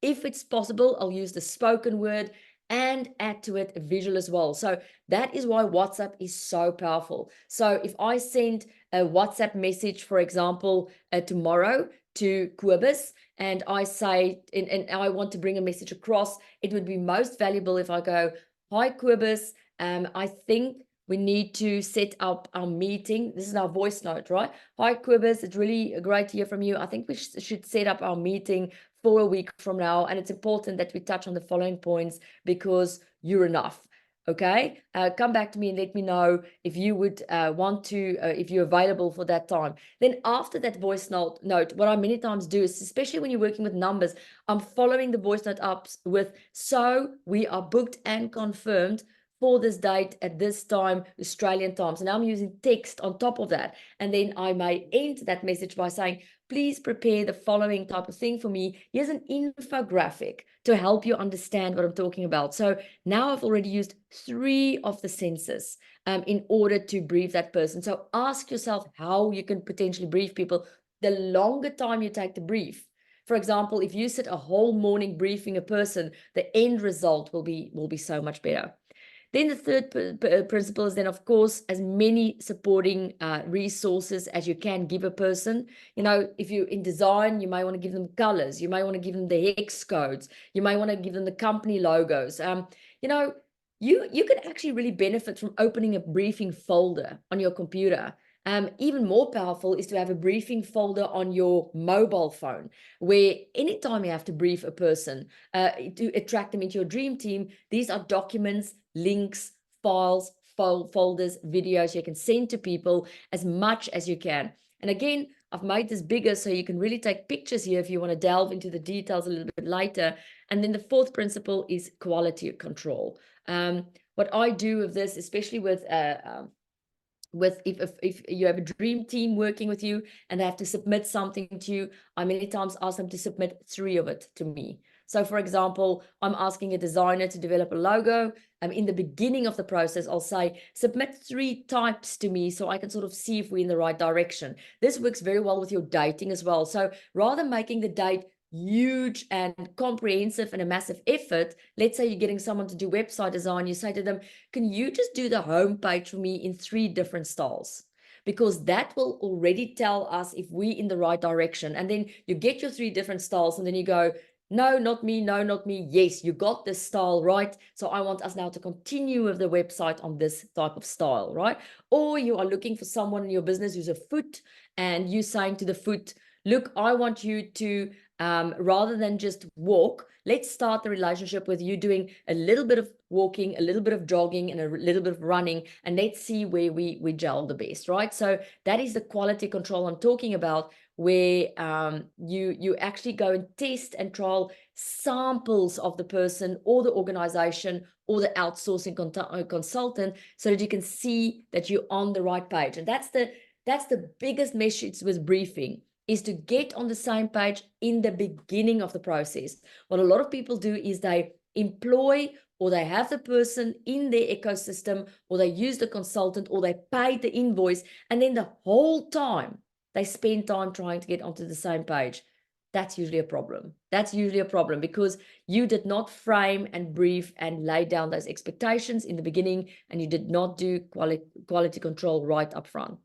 If it's possible, I'll use the spoken word and add to it a visual as well. So that is why WhatsApp is so powerful. So if I send a WhatsApp message, for example, tomorrow to Quibus, and I say, and I want to bring a message across, it would be most valuable if I go, hi Quibus, I think we need to set up our meeting. This is our voice note, right? Hi Quibus, it's really great to hear from you. I think we should set up our meeting for a week from now, and it's important that we touch on the following points because you're enough. Okay, come back to me and let me know if you would want to, if you're available for that time. Then after that voice note, what I many times do is, especially when you're working with numbers, I'm following the voice note up with, so we are booked and confirmed for this date at this time, Australian time. So now I'm using text on top of that. And then I may end that message by saying, please prepare the following type of thing for me. Here's an infographic to help you understand what I'm talking about. So now I've already used 3 of the senses in order to brief that person. So ask yourself how you can potentially brief people. The longer time you take to brief, for example, if you sit a whole morning briefing a person, the end result will be so much better. Then the third principle is then, of course, as many supporting resources as you can give a person. You know, if you're in design, you may want to give them colors. You may want to give them the hex codes. You may want to give them the company logos. You know, you can actually really benefit from opening a briefing folder on your computer. Even more powerful is to have a briefing folder on your mobile phone, where anytime you have to brief a person to attract them into your dream team, these are documents, links, files, folders, videos you can send to people as much as you can. And again, I've made this bigger so you can really take pictures here if you want to delve into the details a little bit later. And then the fourth principle is quality control. What I do with this, especially with if you have a dream team working with you and they have to submit something to you, I many times ask them to submit 3 of it to me. So for example, I'm asking a designer to develop a logo. In the beginning of the process, I'll say, submit 3 types to me so I can sort of see if we're in the right direction. This works very well with your dating as well. So rather than making the date huge and comprehensive and a massive effort, let's say you're getting someone to do website design, you say to them, can you just do the homepage for me in 3 different styles? Because that will already tell us if we're in the right direction. And then you get your 3 different styles and then you go, no, not me, no, not me. Yes, you got this style right. So I want us now to continue with the website on this type of style, right? Or you are looking for someone in your business who's a foot, and you saying to the foot, look, I want you to, rather than just walk, let's start the relationship with you doing a little bit of walking, a little bit of jogging, and a little bit of running, and let's see where we gel the best, right? So that is the quality control I'm talking about, where you actually go and test and trial samples of the person or the organization or the outsourcing consultant, so that you can see that you're on the right page. And that's the biggest message with briefing, is to get on the same page in the beginning of the process. What a lot of people do is they employ, or they have the person in their ecosystem, or they use the consultant, or they pay the invoice, and then the whole time they spend time trying to get onto the same page. That's usually a problem. That's usually a problem because you did not frame and brief and lay down those expectations in the beginning, and you did not do quality control right up front.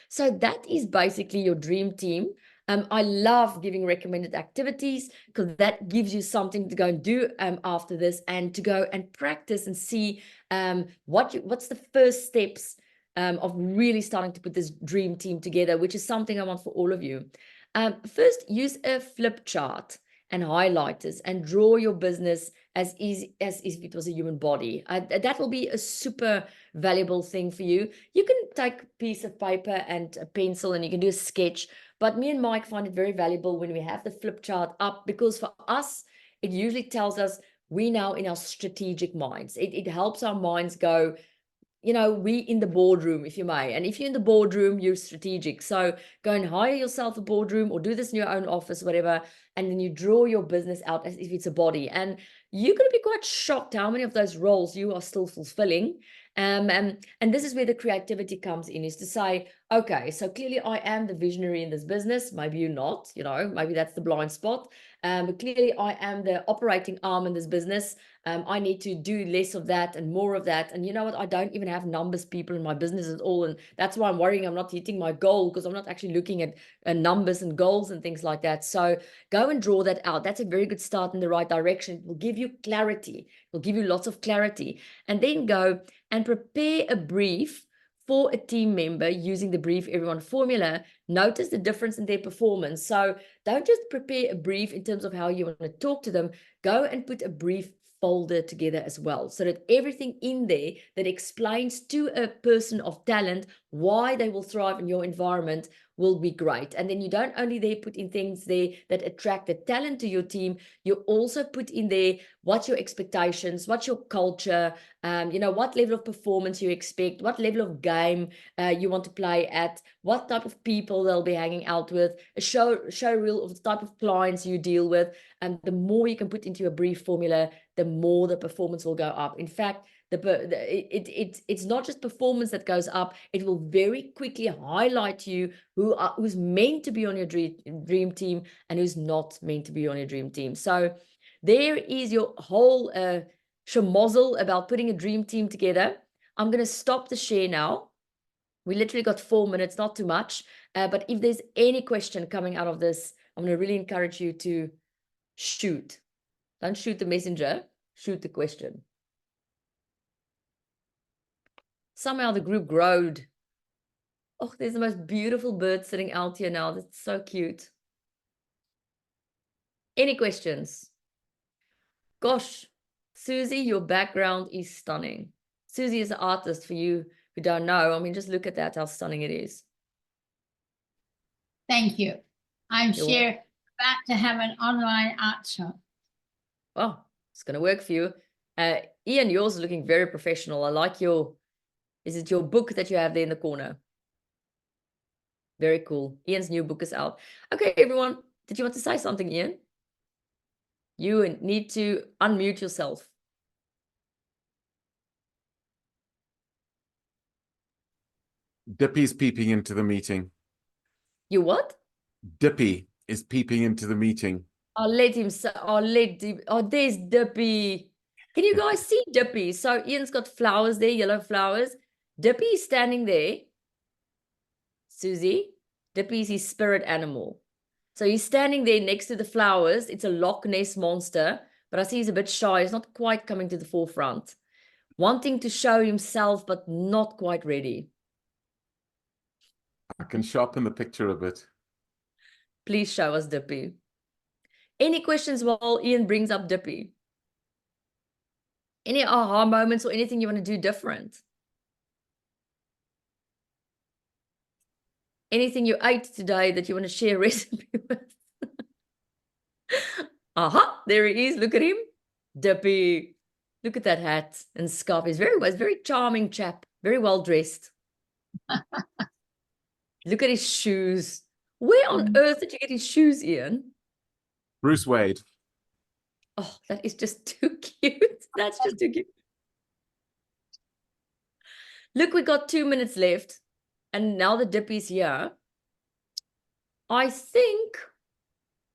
So that is basically your dream team. I love giving recommended activities because that gives you something to go and do after this, and to go and practice and see what's the first steps of really starting to put this dream team together, which is something I want for all of you. First, use a flip chart and highlighters and draw your business as easy as if it was a human body. That will be a super valuable thing for you. You can take a piece of paper and a pencil and you can do a sketch, but me and Mike find it very valuable when we have the flip chart up, because for us, it usually tells us we now in our strategic minds. It helps our minds go, you know, we in the boardroom, if you may. And if you're in the boardroom, you're strategic. So go and hire yourself a boardroom or do this in your own office, whatever. And then you draw your business out as if it's a body. And you're going to be quite shocked how many of those roles you are still fulfilling. And this is where the creativity comes in, is to say, okay, so clearly I am the visionary in this business. Maybe you're not, you know, maybe that's the blind spot. But clearly I am the operating arm in this business. I need to do less of that and more of that. And you know what? I don't even have numbers people in my business at all. And that's why I'm worrying I'm not hitting my goal, because I'm not actually looking at numbers and goals and things like that. So go and draw that out. That's a very good start in the right direction. It will give you clarity. It will give you lots of clarity. And then go and prepare a brief for a team member using the Brief Everyone formula. Notice the difference in their performance. So don't just prepare a brief in terms of how you want to talk to them. Go and put a brief folder together as well, so that everything in there that explains to a person of talent why they will thrive in your environment will be great. And then you don't only there put in things there that attract the talent to your team, you also put in there what's your expectations, what's your culture, what level of performance you expect, what level of game you want to play at, what type of people they'll be hanging out with, a show reel of the type of clients you deal with. And the more you can put into a brief formula, the more the performance will go up. In fact, it's not just performance that goes up, it will very quickly highlight you who's meant to be on your dream team and who's not meant to be on your dream team. So there is your whole schmozzle about putting a dream team together. I'm going to stop the share now. We literally got 4 minutes, not too much. But if there's any question coming out of this, I'm going to really encourage you to shoot. Don't shoot the messenger, shoot the question. Somehow the group growed. Oh, there's the most beautiful bird sitting out here now. That's so cute. Any questions? Gosh, Susie, your background is stunning. Susie is an artist, for you who don't know. I mean, just look at that, how stunning it is. Thank you. I'm sure about to have an online art show. Oh, it's going to work for you. Ian, yours is looking very professional. I like is it your book that you have there in the corner? Very cool. Ian's new book is out. Okay, everyone. Did you want to say something, Ian? You need to unmute yourself. Dippy is peeping into the meeting. You what? Dippy is peeping into the meeting. I'll let him say, oh, there's Dippy. Can you guys see Dippy? So Ian's got flowers there, yellow flowers. Dippy is standing there. Susie, Dippy is his spirit animal. So he's standing there next to the flowers. It's a Loch Ness monster, but I see he's a bit shy. He's not quite coming to the forefront. Wanting to show himself, but not quite ready. I can sharpen the picture a bit. Please show us Dippy. Any questions while Ian brings up Dippy? Any aha moments or anything you want to do different? Anything you ate today that you want to share a recipe with? Aha, there he is. Look at him. Dippy. Look at that hat and scarf. He's very charming chap. Very well dressed. Look at his shoes. Where on earth did you get his shoes, Ian? Bruce Wade. Oh, that is just too cute. That's just too cute. Look, we got 2 minutes left. And now the Dippy's here. I think,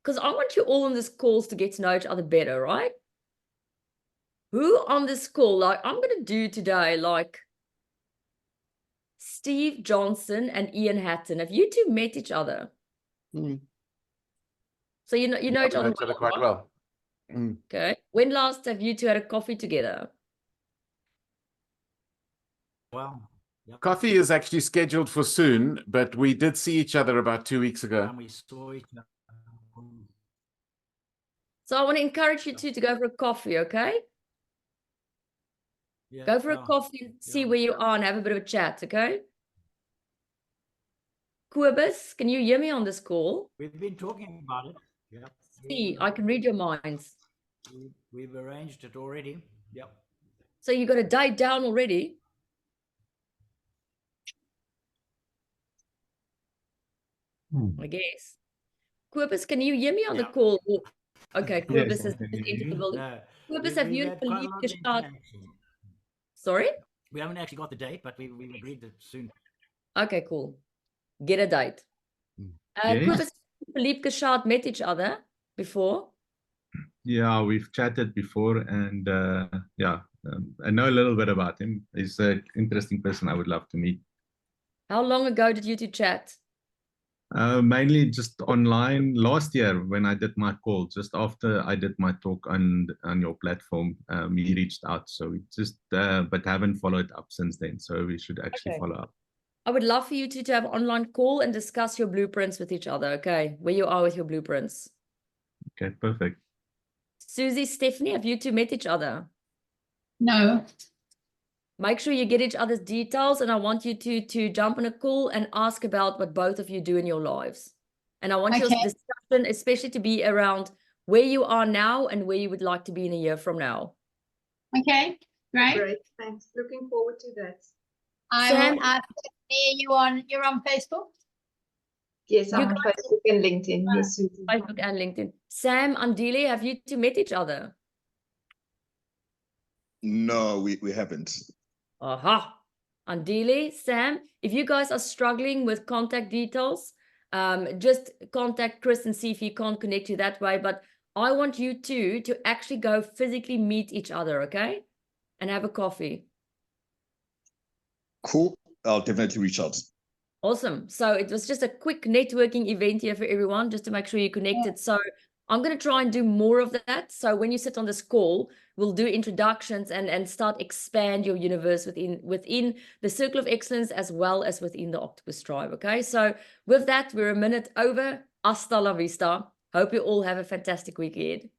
because I want you all on this calls to get to know each other better, right? Who on this call, like I'm going to do today, like Steve Johnson and Ian Hatton. Have you two met each other? Mm. So you know each other, quite well. Mm. Okay. When last have you two had a coffee together? Well, yep. Coffee is actually scheduled for soon, but we did see each other about 2 weeks ago. And we saw each other. So I want to encourage you two to go for a coffee, okay? Yeah, Go for a coffee and see where you are and have a bit of a chat, okay? Kobus, can you hear me on this call? We've been talking about it. Yep. See, I can read your minds. We've arranged it already. Yep. So you got a date down already? I guess. Kobus, can you hear me on the call? Okay, Kobus has entered the building. Kobus, have you and Philippe Gestart? Sorry? We haven't actually got the date, but we've agreed that soon. Okay, cool. Get a date. Kobus and Philippe Gestart met each other before? Yeah, we've chatted before, and I know a little bit about him. He's an interesting person I would love to meet. How long ago did you two chat? Mainly just online last year when I did my call, just after I did my talk on your platform. He reached out, so we just but haven't followed up since then. So we should actually follow up. I would love for you two to have an online call and discuss your blueprints with each other. Okay, where you are with your blueprints. Okay, perfect. Susie, Stephanie, have you two met each other? No. Make sure you get each other's details, and I want you to jump on a call and ask about what both of you do in your lives. And I want your Okay. discussion especially to be around where you are now and where you would like to be in a year from now. Okay, great. Great, thanks. Looking forward to that. Sam? You're on Facebook? Yes, You I'm on Facebook and LinkedIn. Yes, Susie. Facebook and LinkedIn. Sam, Andile, have you two met each other? No, we haven't. Aha. Andile, Sam, if you guys are struggling with contact details, just contact Chris and see if he can't connect you that way. But I want you two to actually go physically meet each other, okay? And have a coffee. Cool. I'll definitely reach out. Awesome. So it was just a quick networking event here for everyone, just to make sure you're connected. So I'm going to try and do more of that. So when you sit on this call, we'll do introductions and start expand your universe within the Circle of Excellence as well as within the Octopus Tribe. Okay. So with that, we're a minute over. Hasta la vista. Hope you all have a fantastic week ahead.